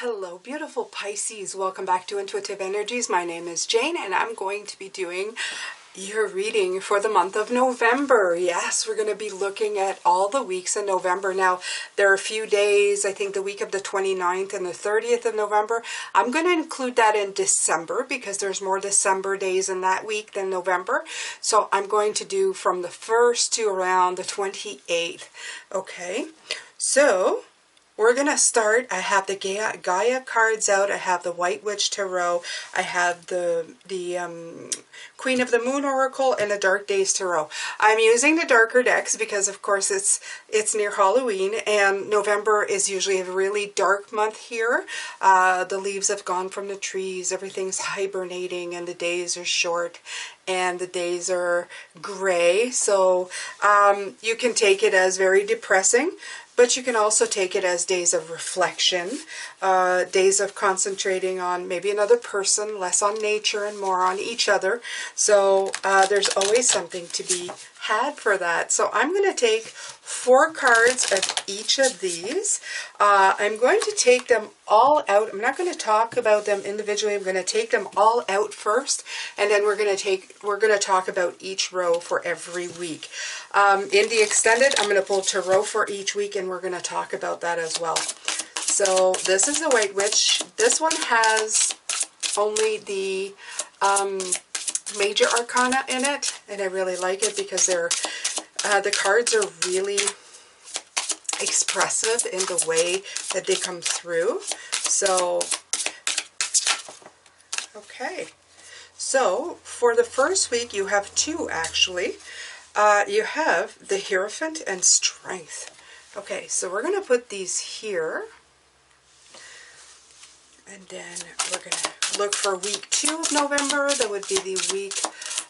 Hello, beautiful Pisces. Welcome back to Intuitive Energies. My name is Jane, and I'm going to be doing your reading for the month of November. Yes, we're going to be looking at all the weeks in November. Now, there are a few days, I think the week of the 29th and the 30th of November. I'm going to include that in December because there's more December days in that week than November. So I'm going to do from the 1st to around the 28th. Okay, so we're going to start. I have the Gaia cards out. I have the White Witch Tarot. I have the Queen of the Moon Oracle and the Dark Days Tarot. I'm using the darker decks because, of course, it's near Halloween, and November is usually a really dark month here. The leaves have gone from the trees. Everything's hibernating, and the days are short, and the days are gray. So you can take it as very depressing. But you can also take it as days of reflection, days of concentrating on maybe another person, less on nature and more on each other. So there's always something to be had for that. So I'm going to take 4 cards of each of these. I'm going to take them all out. I'm not going to talk about them individually. I'm going to take them all out first, and then we're going to talk about each row for every week. In the extended, I'm going to pull tarot for each week, and we're going to talk about that as well. So this is the White Witch. This one has only the major arcana in it, and I really like it because the cards are really expressive in the way that they come through. So okay, so for the first week you have 2 actually. You have the Hierophant and Strength. Okay, so we're going to put these here, and then we're going to look for week 2 of November. That would be the week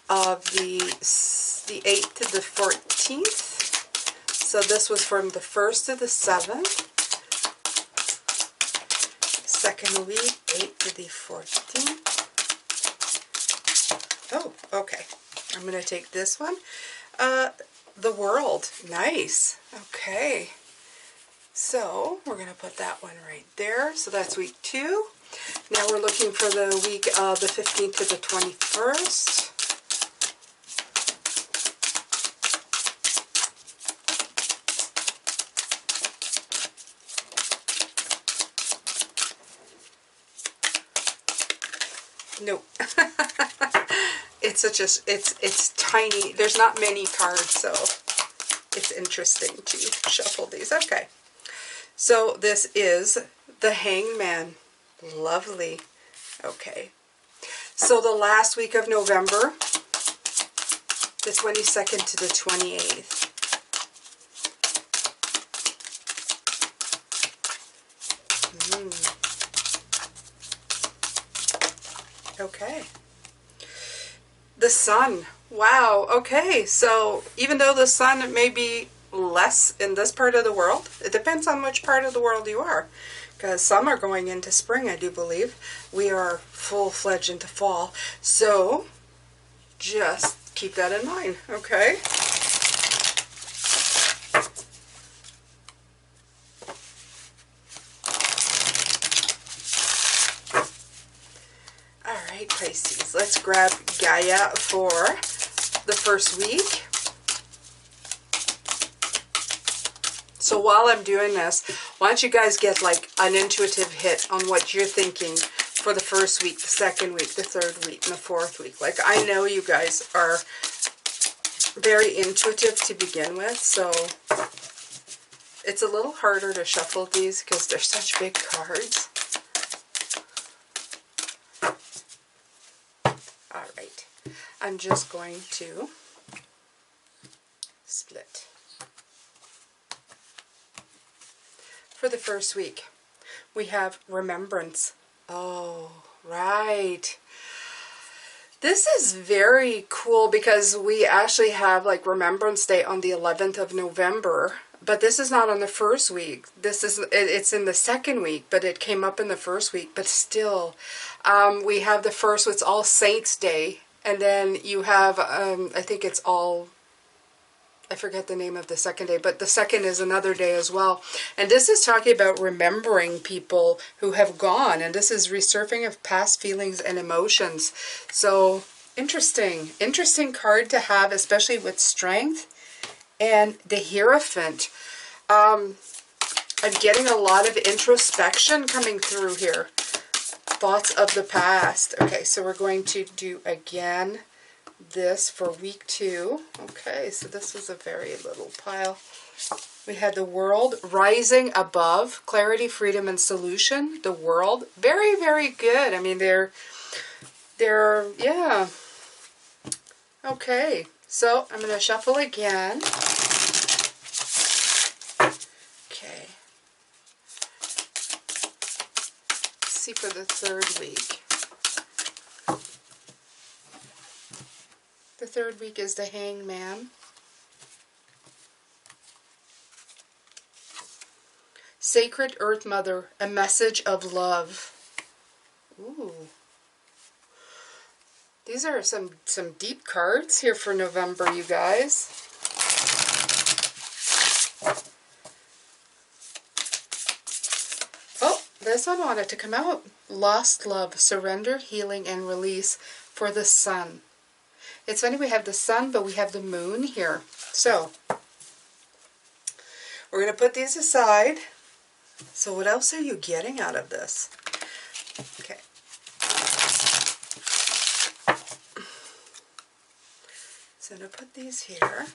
of the 8th to the 14th. So this was from the 1st to the 7th. Second week, 8th to the 14th. Oh, okay. I'm going to take this one. The World. Nice. Okay. So we're going to put that one right there. So that's week 2. Now we're looking for the week of the 15th to the 21st. Nope. It's tiny. There's not many cards, so it's interesting to shuffle these. Okay. So this is the Hangman. Lovely. Okay. So the last week of November, the 22nd to the 28th. Okay. The Sun. Wow. Okay. So even though the sun may be less in this part of the world, it depends on which part of the world you are. Because some are going into spring, I do believe. We are full-fledged into fall. So just keep that in mind. Okay. Alright, Pisces, let's grab Gaia for the first week. So while I'm doing this, why don't you guys get like an intuitive hit on what you're thinking for the first week, the second week, the third week, and the fourth week. Like, I know you guys are very intuitive to begin with, so it's a little harder to shuffle these because they're such big cards. Alright, I'm just going to split. For the first week, we have Remembrance. Oh, right. This is very cool because we actually have like Remembrance Day on the 11th of November, but this is not on the first week. It's in the second week, but it came up in the first week. But still, we have the first, it's All Saints Day, and then you have, I think it's All I forget the name of the second day, but the second is another day as well. And this is talking about remembering people who have gone, and this is resurfacing of past feelings and emotions. So interesting card to have, especially with strength. And the Hierophant. I'm getting a lot of introspection coming through here. Thoughts of the past. Okay, so we're going to do again this for week 2. Okay, so this was a very little pile. We had the World, rising above, clarity, freedom, and solution. The World, very, very good. I mean, they're yeah. Okay, so I'm going to shuffle again. Okay. Let's see for the 3rd week. The 3rd week is the Hangman. Sacred Earth Mother, a message of love. Ooh. These are some deep cards here for November, you guys. Oh, this one wanted to come out. Lost love, surrender, healing, and release for the Sun. It's funny, we have the Sun, but we have the Moon here. So, we're going to put these aside. So what else are you getting out of this? Okay. So I'm going to put these here.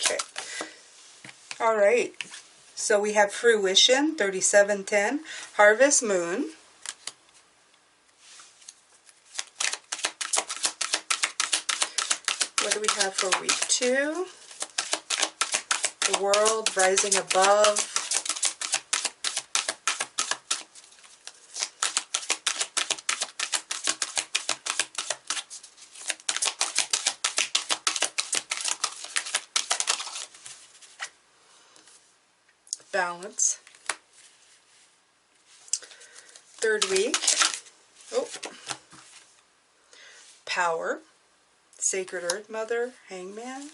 Okay. All right. So we have Fruition, 3710, Harvest Moon. What do we have for week 2? The World, rising above. Balance. 3rd week. Oh. Power. Sacred Earth Mother, Hangman.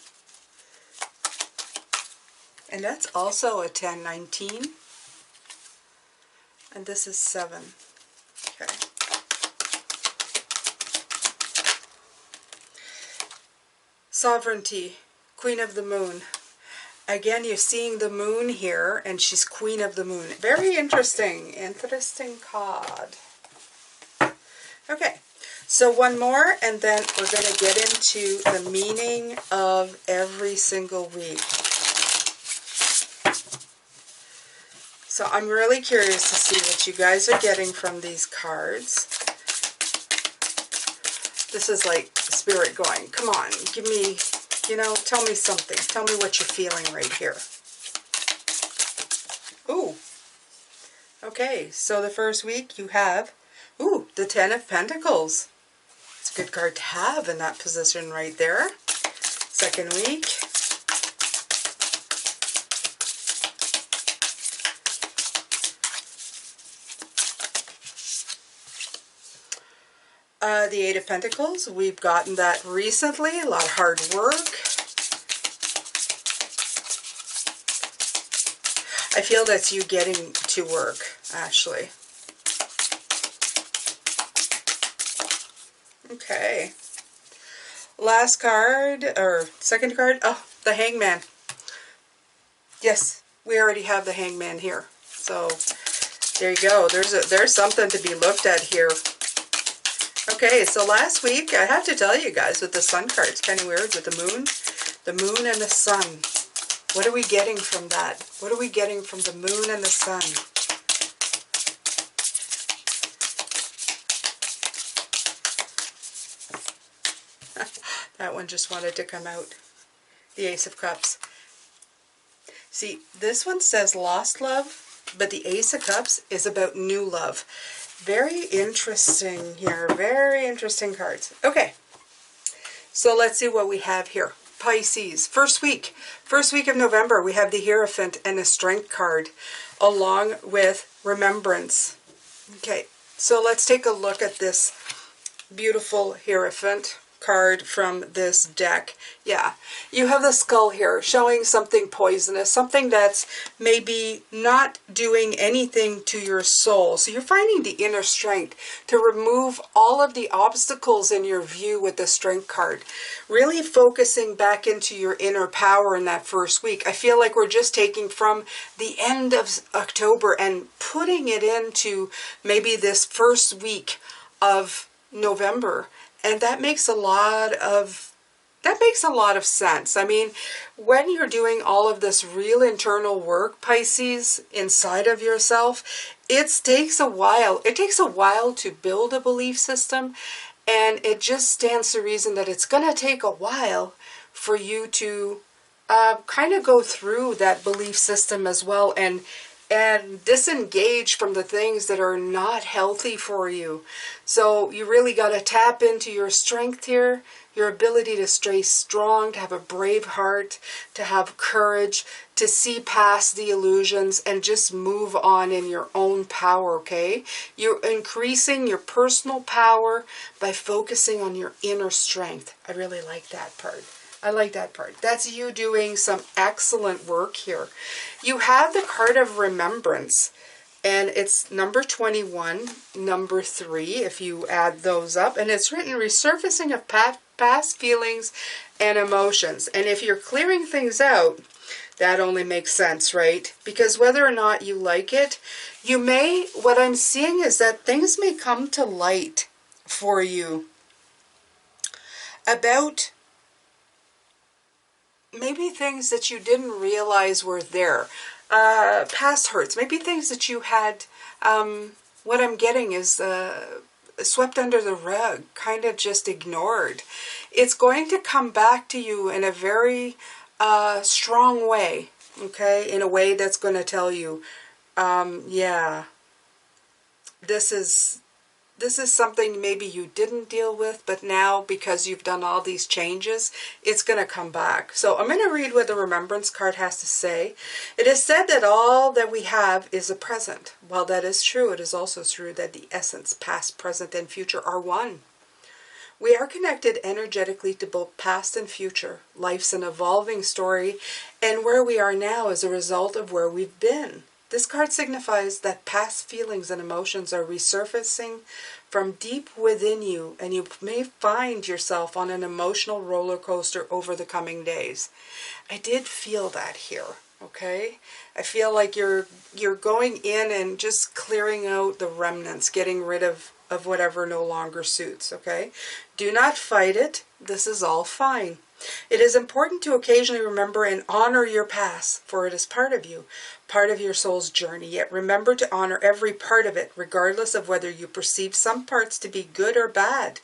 And that's also a 1019. And this is 7. Okay. Sovereignty, Queen of the Moon. Again, you're seeing the moon here, and she's Queen of the Moon. Very interesting card. Okay, so one more, and then we're going to get into the meaning of every single week. So I'm really curious to see what you guys are getting from these cards. This is like Spirit going, come on, give me... You know, tell me something. Tell me what you're feeling right here. Ooh. Okay, so the 1st week you have, ooh, the 10 of Pentacles. It's a good card to have in that position right there. 2nd week. The 8 of Pentacles, we've gotten that recently, a lot of hard work. I feel that's you getting to work, actually. Okay. Last card, or 2nd card, oh, the Hangman. Yes, we already have the Hangman here. So, there you go. There's something to be looked at here. Okay, so last week, I have to tell you guys, with the Sun card, it's kind of weird with the moon and the Sun. What are we getting from that? What are we getting from the moon and the Sun? That one just wanted to come out. The Ace of Cups. See, this one says lost love, but the Ace of Cups is about new love. Very interesting here. Very interesting cards. Okay. So let's see what we have here. Pisces. First week of November, we have the Hierophant and a Strength card, along with Remembrance. Okay. So let's take a look at this beautiful Hierophant card from this deck. Yeah, you have the skull here showing something poisonous, something that's maybe not doing anything to your soul. So you're finding the inner strength to remove all of the obstacles in your view with the Strength card. Really focusing back into your inner power in that first week. I feel like we're just taking from the end of October and putting it into maybe this first week of November. And that makes a lot of sense. I mean, when you're doing all of this real internal work, Pisces, inside of yourself, it takes a while. It takes a while to build a belief system, and it just stands to reason that it's going to take a while for you to kind of go through that belief system as well, and disengage from the things that are not healthy for you. So you really got to tap into your strength here, your ability to stay strong, to have a brave heart, to have courage, to see past the illusions and just move on in your own power, okay? You're increasing your personal power by focusing on your inner strength. I really like that part. I like that part. That's you doing some excellent work here. You have the card of Remembrance, and it's number 21, number 3, if you add those up. And it's written resurfacing of past feelings and emotions. And if you're clearing things out, that only makes sense, right? Because whether or not you like it, what I'm seeing is that things may come to light for you about maybe things that you didn't realize were there. Past hurts, maybe things that you had, what I'm getting is swept under the rug, kind of just ignored. It's going to come back to you in a very strong way, okay? In a way that's going to tell you, yeah, this is something maybe you didn't deal with, but now because you've done all these changes, it's going to come back. So I'm going to read what the Remembrance card has to say. It is said that all that we have is a present. While that is true, it is also true that the essence, past, present, and future are one. We are connected energetically to both past and future. Life's an evolving story, and where we are now is a result of where we've been. This card signifies that past feelings and emotions are resurfacing from deep within you, and you may find yourself on an emotional roller coaster over the coming days. I did feel that here, okay? I feel like you're going in and just clearing out the remnants, getting rid of whatever no longer suits, okay? Do not fight it. This is all fine. It is important to occasionally remember and honor your past, for it is part of you, part of your soul's journey. Yet remember to honor every part of it, regardless of whether you perceive some parts to be good or bad.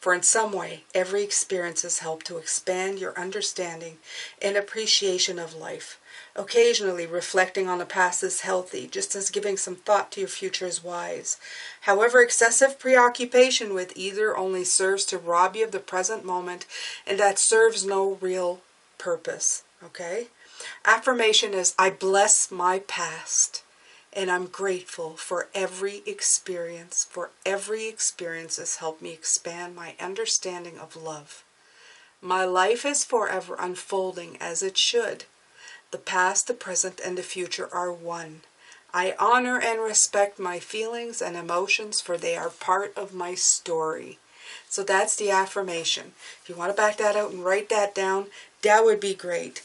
For in some way, every experience has helped to expand your understanding and appreciation of life. Occasionally, reflecting on the past is healthy, just as giving some thought to your future is wise. However, excessive preoccupation with either only serves to rob you of the present moment, and that serves no real purpose, okay? Affirmation is, I bless my past, and I'm grateful for every experience, for every experience has helped me expand my understanding of love. My life is forever unfolding as it should. The past, the present, and the future are one. I honor and respect my feelings and emotions, for they are part of my story. So that's the affirmation. If you want to back that out and write that down, that would be great.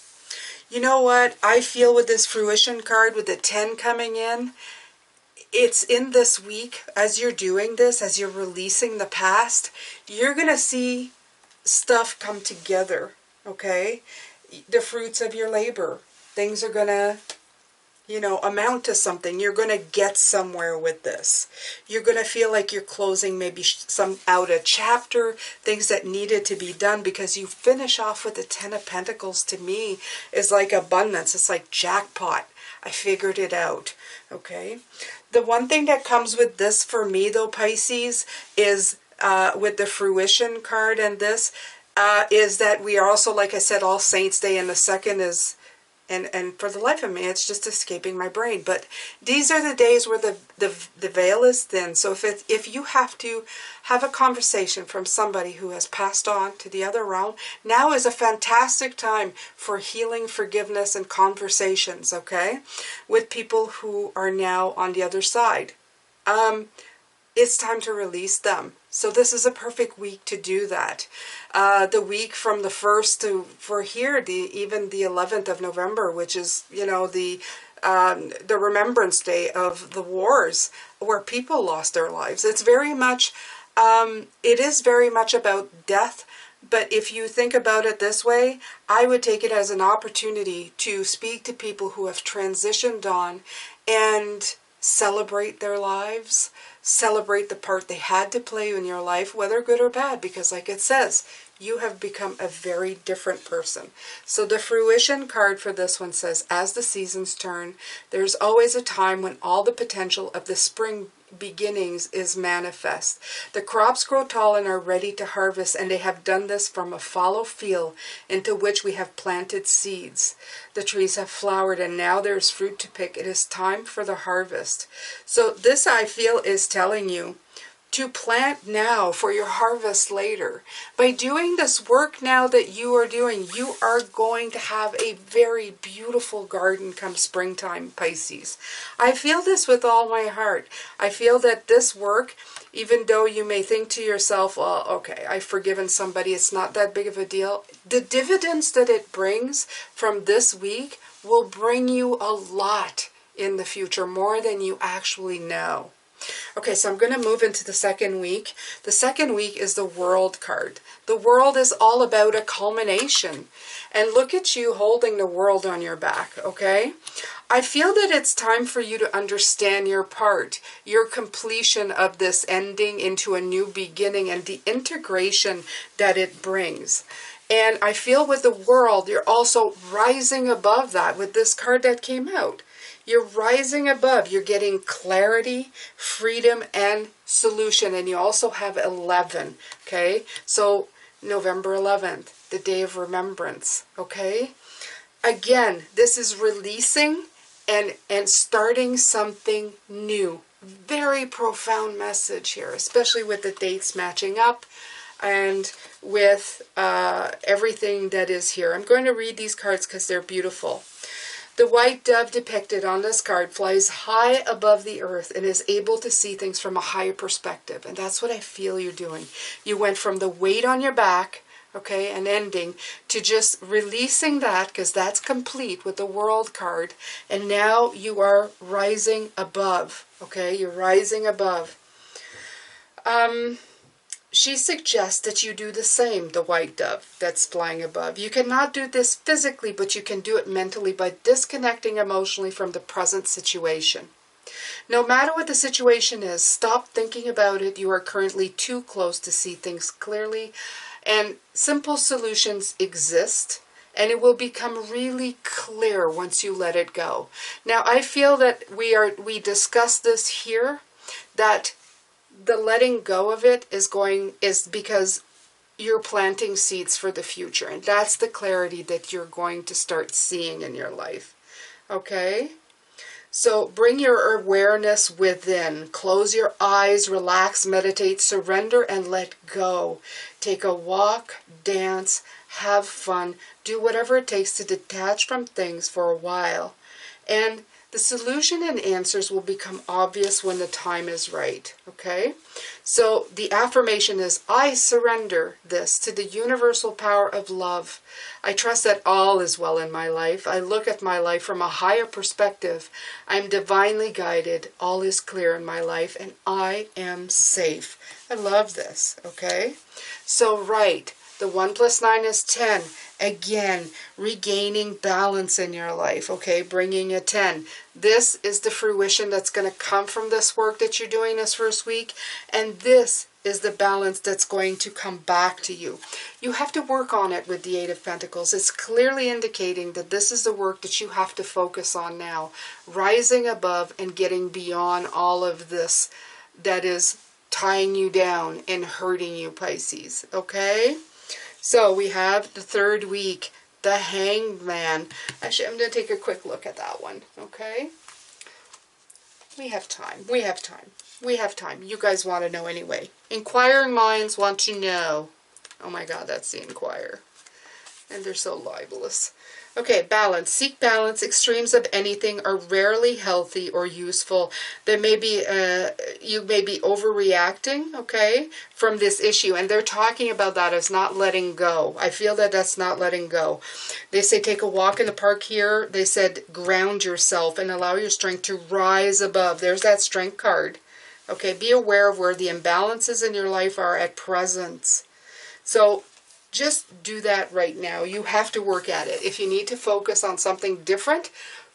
You know what? I feel with this fruition card, with the 10 coming in, it's in this week, as you're doing this, as you're releasing the past, you're going to see stuff come together, okay? The fruits of your labor. Things are going to, amount to something. You're going to get somewhere with this. You're going to feel like you're closing maybe out a chapter, things that needed to be done, because you finish off with the 10 of Pentacles. To me, is like abundance. It's like jackpot. I figured it out, okay? The one thing that comes with this for me, though, Pisces, is with the fruition card and this, is that we are also, like I said, All Saints Day, and the second is And for the life of me, it's just escaping my brain. But these are the days where the veil is thin. So if you have to have a conversation from somebody who has passed on to the other realm, now is a fantastic time for healing, forgiveness, and conversations, okay? With people who are now on the other side. It's time to release them. So this is a perfect week to do that. The week from the 1st to, for here, even the 11th of November, which is, you know, the Remembrance Day of the wars where people lost their lives. It's very much, it is very much about death. But if you think about it this way, I would take it as an opportunity to speak to people who have transitioned on and celebrate their lives, celebrate the part they had to play in your life, whether good or bad, because like it says, you have become a very different person. So the fruition card for this one says, as the seasons turn, there's always a time when all the potential of the spring beginnings is manifest. The crops grow tall and are ready to harvest, and they have done this from a fallow field into which we have planted seeds. The trees have flowered, and now there's fruit to pick. It is time for the harvest. So this, I feel, is telling you to plant now for your harvest later. By doing this work now that you are doing, you are going to have a very beautiful garden come springtime, Pisces. I feel this with all my heart. I feel that this work, even though you may think to yourself, well, okay, I've forgiven somebody, it's not that big of a deal. The dividends that it brings from this week will bring you a lot in the future, more than you actually know. Okay, so I'm going to move into the second week. The second week is the World card. The World is all about a culmination. And look at you holding the world on your back, okay? I feel that it's time for you to understand your part, your completion of this ending into a new beginning and the integration that it brings. And I feel with the World, you're also rising above that with this card that came out. You're rising above. You're getting clarity, freedom, and solution. And you also have 11, okay? So November 11th, the day of remembrance, okay? Again, this is releasing and starting something new. Very profound message here, especially with the dates matching up and with everything that is here. I'm going to read these cards because they're beautiful. The white dove depicted on this card flies high above the earth and is able to see things from a higher perspective. And that's what I feel you're doing. You went from the weight on your back, okay, and ending, to just releasing that, because that's complete with the World card. And now you are rising above, okay? You're rising above. She suggests that you do the same, the white dove that's flying above. You cannot do this physically, but you can do it mentally by disconnecting emotionally from the present situation. No matter what the situation is, stop thinking about it. You are currently too close to see things clearly, and simple solutions exist, and it will become really clear once you let it go. Now, I feel that we discussed this here, that the letting go of it is because you're planting seeds for the future. And that's the clarity that you're going to start seeing in your life. Okay? So bring your awareness within. Close your eyes, relax, meditate, surrender, and let go. Take a walk, dance, have fun. Do whatever it takes to detach from things for a while. And the solution and answers will become obvious when the time is right, okay? So the affirmation is, I surrender this to the universal power of love. I trust that all is well in my life. I look at my life from a higher perspective. I'm divinely guided. All is clear in my life, and I am safe. I love this, okay? So right, the 1 + 9 is 10. Again, regaining balance in your life, okay? Bringing a 10. This is the fruition that's going to come from this work that you're doing this first week. And this is the balance that's going to come back to you. You have to work on it with the 8 of Pentacles. It's clearly indicating that this is the work that you have to focus on now. Rising above and getting beyond all of this that is tying you down and hurting you, Pisces, okay? So we have the third week, the Hangman. Actually, I'm going to take a quick look at that one, okay? We have time. We have time. We have time. You guys want to know anyway. Inquiring minds want to know. Oh my God, that's the Inquirer. And they're so libelous. Okay, balance. Seek balance. Extremes of anything are rarely healthy or useful. There may be, you may be overreacting, okay, from this issue. And they're talking about that as not letting go. I feel that that's not letting go. They say take a walk in the park here. They said ground yourself and allow your strength to rise above. There's that strength card. Okay, be aware of where the imbalances in your life are at present. So just do that right now. You have to work at it. If you need to focus on something different,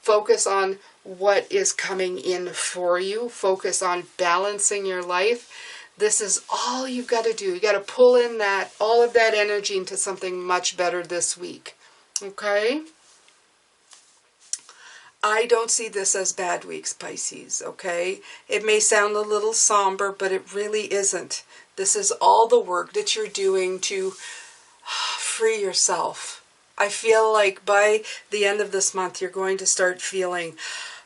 focus on what is coming in for you. Focus on balancing your life. This is all you've got to do. You got to pull in that, all of that energy into something much better this week. Okay? I don't see this as bad weeks, Pisces, okay? It may sound a little somber, but it really isn't. This is all the work that you're doing to free yourself. I feel like by the end of this month, you're going to start feeling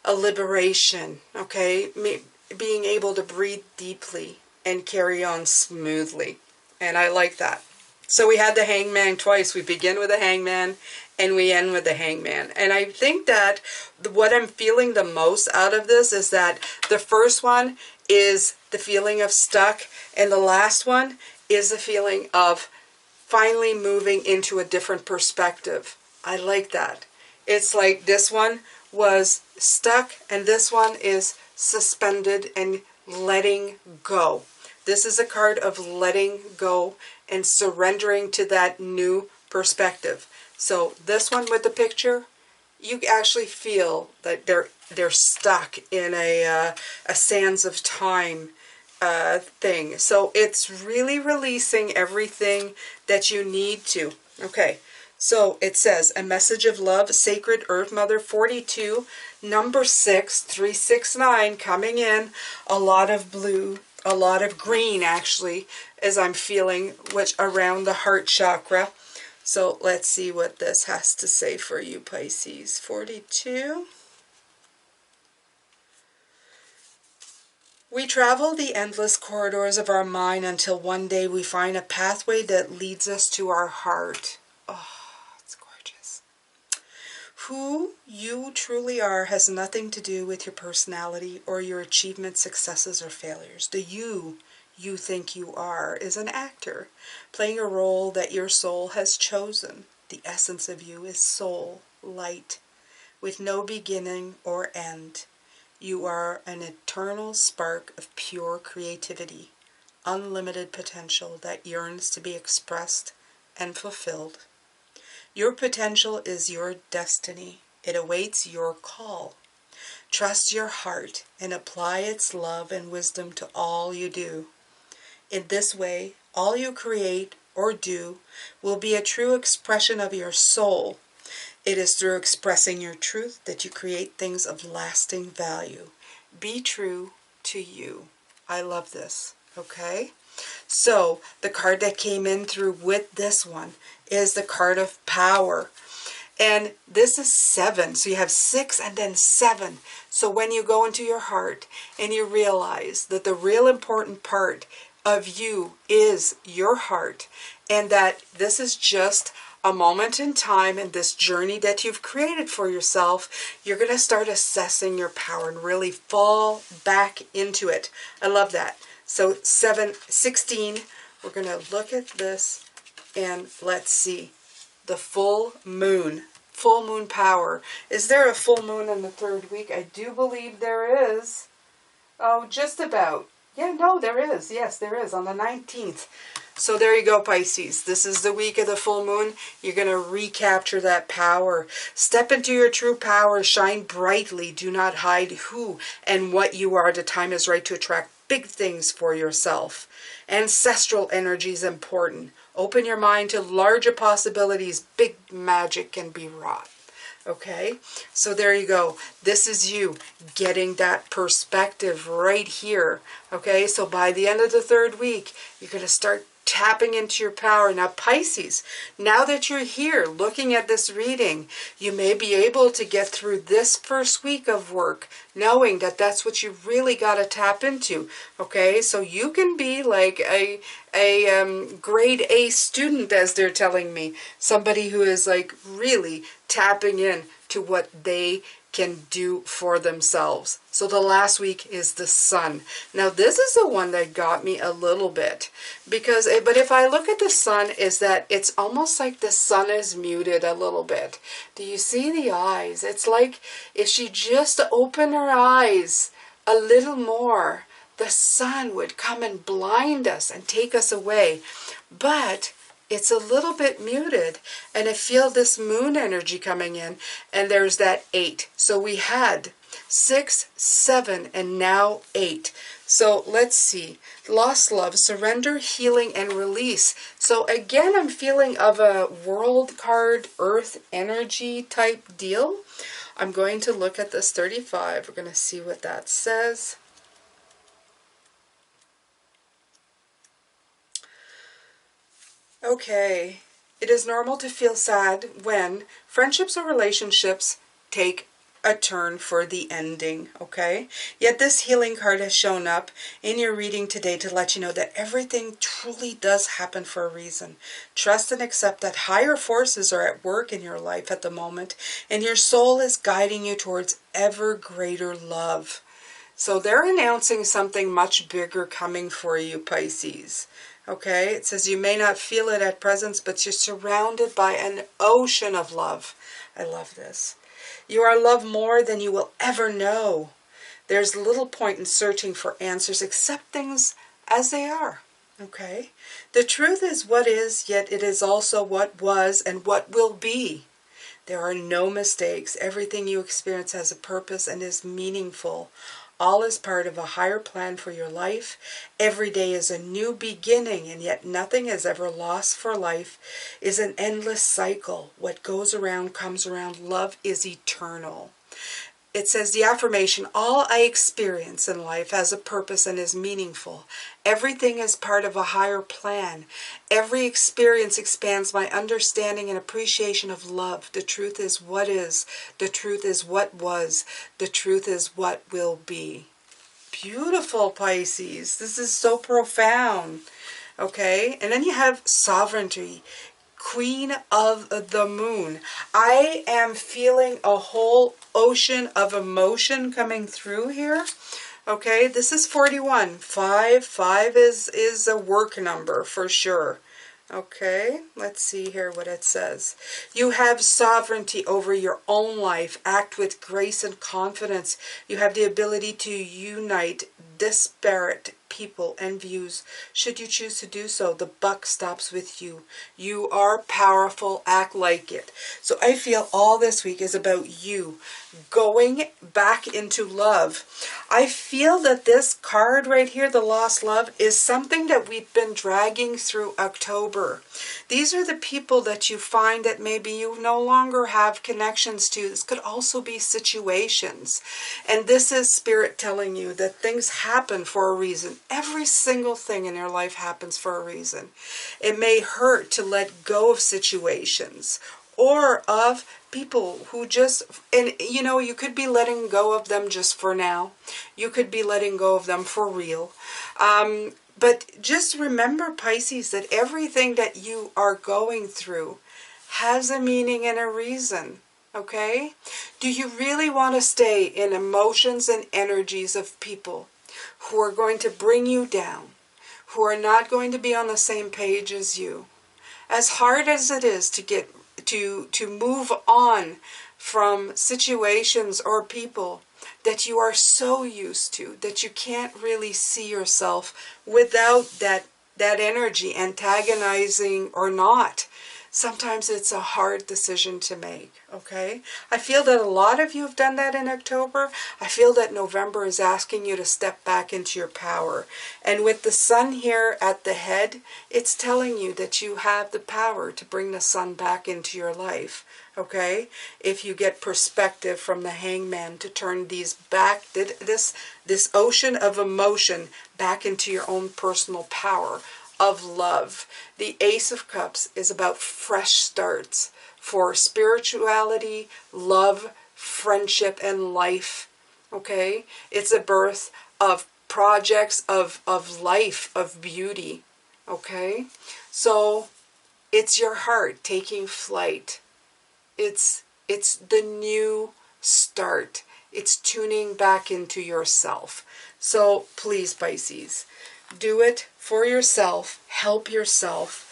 a liberation, okay? Being able to breathe deeply and carry on smoothly. And I like that. So we had the Hangman twice. We begin with the Hangman and we end with the Hangman. And I think that what I'm feeling the most out of this is that the first one is the feeling of stuck, and the last one is the feeling of finally moving into a different perspective. I like that. It's like this one was stuck and this one is suspended and letting go. This is a card of letting go and surrendering to that new perspective. So this one with the picture, you actually feel that they're stuck in a sands of time thing. So it's really releasing everything that you need to. Okay, so it says, a message of love, Sacred Earth Mother 42, number 6, 369, coming in. A lot of blue, a lot of green actually, as I'm feeling, which around the heart chakra. So let's see what this has to say for you, Pisces. 42. We travel the endless corridors of our mind until one day we find a pathway that leads us to our heart. Oh, it's gorgeous. Who you truly are has nothing to do with your personality or your achievements, successes, or failures. The you think you are is an actor, playing a role that your soul has chosen. The essence of you is soul, light, with no beginning or end. You are an eternal spark of pure creativity, unlimited potential that yearns to be expressed and fulfilled. Your potential is your destiny. It awaits your call. Trust your heart and apply its love and wisdom to all you do. In this way, all you create or do will be a true expression of your soul. It is through expressing your truth that you create things of lasting value. Be true to you. I love this, okay? So, the card that came in through with this one is the card of power. And this is 7. So you have 6 and then 7. So when you go into your heart and you realize that the real important part of you is your heart, and that this is just a moment in time in this journey that you've created for yourself, you're going to start assessing your power and really fall back into it. I love that. So 16, we're going to look at this and let's see. The full moon power. Is there a full moon in the 3rd week? I do believe there is. Oh, just about. Yeah, no, there is. Yes, there is on the 19th. So there you go, Pisces. This is the week of the full moon. You're going to recapture that power. Step into your true power. Shine brightly. Do not hide who and what you are. The time is right to attract big things for yourself. Ancestral energy is important. Open your mind to larger possibilities. Big magic can be wrought. Okay, so there you go. This is you getting that perspective right here. Okay, so by the end of the 3rd week, you're going to start tapping into your power. Now, Pisces, now that you're here looking at this reading, you may be able to get through this first week of work, knowing that that's what you really got to tap into. Okay, so you can be like a grade A student, as they're telling me, somebody who is like really tapping in to what they can do for themselves. So the last week is the Sun. Now this is the one that got me a little bit, because but if I look at the Sun, is that it's almost like the Sun is muted a little bit. Do you see the eyes? It's like if she just opened her eyes a little more, the Sun would come and blind us and take us away. But it's a little bit muted, and I feel this moon energy coming in, and there's that 8. So we had 6, 7, and now 8. So let's see. Lost love, surrender, healing, and release. So again, I'm feeling of a world card, earth energy type deal. I'm going to look at this 35. We're going to see what that says. Okay, it is normal to feel sad when friendships or relationships take a turn for the ending, okay? Yet this healing card has shown up in your reading today to let you know that everything truly does happen for a reason. Trust and accept that higher forces are at work in your life at the moment, and your soul is guiding you towards ever greater love. So they're announcing something much bigger coming for you, Pisces. Okay, it says you may not feel it at present, but you're surrounded by an ocean of love. I love this. You are loved more than you will ever know. There's little point in searching for answers. Accept things as they are. Okay? The truth is what is, yet it is also what was and what will be. There are no mistakes. Everything you experience has a purpose and is meaningful. All is part of a higher plan for your life. Every day is a new beginning, and yet nothing is ever lost, for life is an endless cycle. What goes around comes around. Love is eternal. It says the affirmation, all I experience in life has a purpose and is meaningful. Everything is part of a higher plan. Every experience expands my understanding and appreciation of love. The truth is what is. The truth is what was. The truth is what will be. Beautiful, Pisces. This is so profound. Okay, and then you have sovereignty. Queen of the Moon. I am feeling a whole ocean of emotion coming through here. Okay, this is 41. 5 is a work number for sure. Okay, let's see here what it says. You have sovereignty over your own life. Act with grace and confidence. You have the ability to unite disparate people and views. Should you choose to do so, the buck stops with you. You are powerful. Act like it. So I feel all this week is about you going back into love. I feel that this card right here, the lost love, is something that we've been dragging through October. These are the people that you find that maybe you no longer have connections to. This could also be situations. And this is Spirit telling you that things happen for a reason. Every single thing in your life happens for a reason. It may hurt to let go of situations or of people who just, and you know, you could be letting go of them just for now. You could be letting go of them for real. But just remember, Pisces, that everything that you are going through has a meaning and a reason. Okay? Do you really want to stay in emotions and energies of people who are going to bring you down, who are not going to be on the same page as you? As hard as it is to get to move on from situations or people that you are so used to that you can't really see yourself without that energy, antagonizing or not. Sometimes it's a hard decision to make, okay? I feel that a lot of you have done that in October. I feel that November is asking you to step back into your power. And with the sun here at the head, it's telling you that you have the power to bring the sun back into your life, okay? If you get perspective from the Hangman to turn these back, this ocean of emotion back into your own personal power. of love. The Ace of Cups is about fresh starts for spirituality, love, friendship, and life. Okay? It's a birth of projects of life, of beauty. Okay? So it's your heart taking flight. It's the new start. It's tuning back into yourself. So please, Pisces, do it for yourself. Help yourself.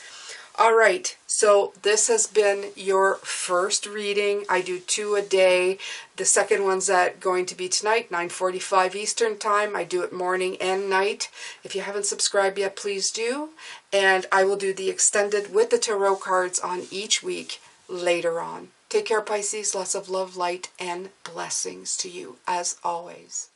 All right, so this has been your first reading. I do 2 a day. The second one's going to be tonight, 9:45 Eastern Time. I do it morning and night. If you haven't subscribed yet, please do. And I will do the extended with the tarot cards on each week later on. Take care, Pisces. Lots of love, light, and blessings to you, as always.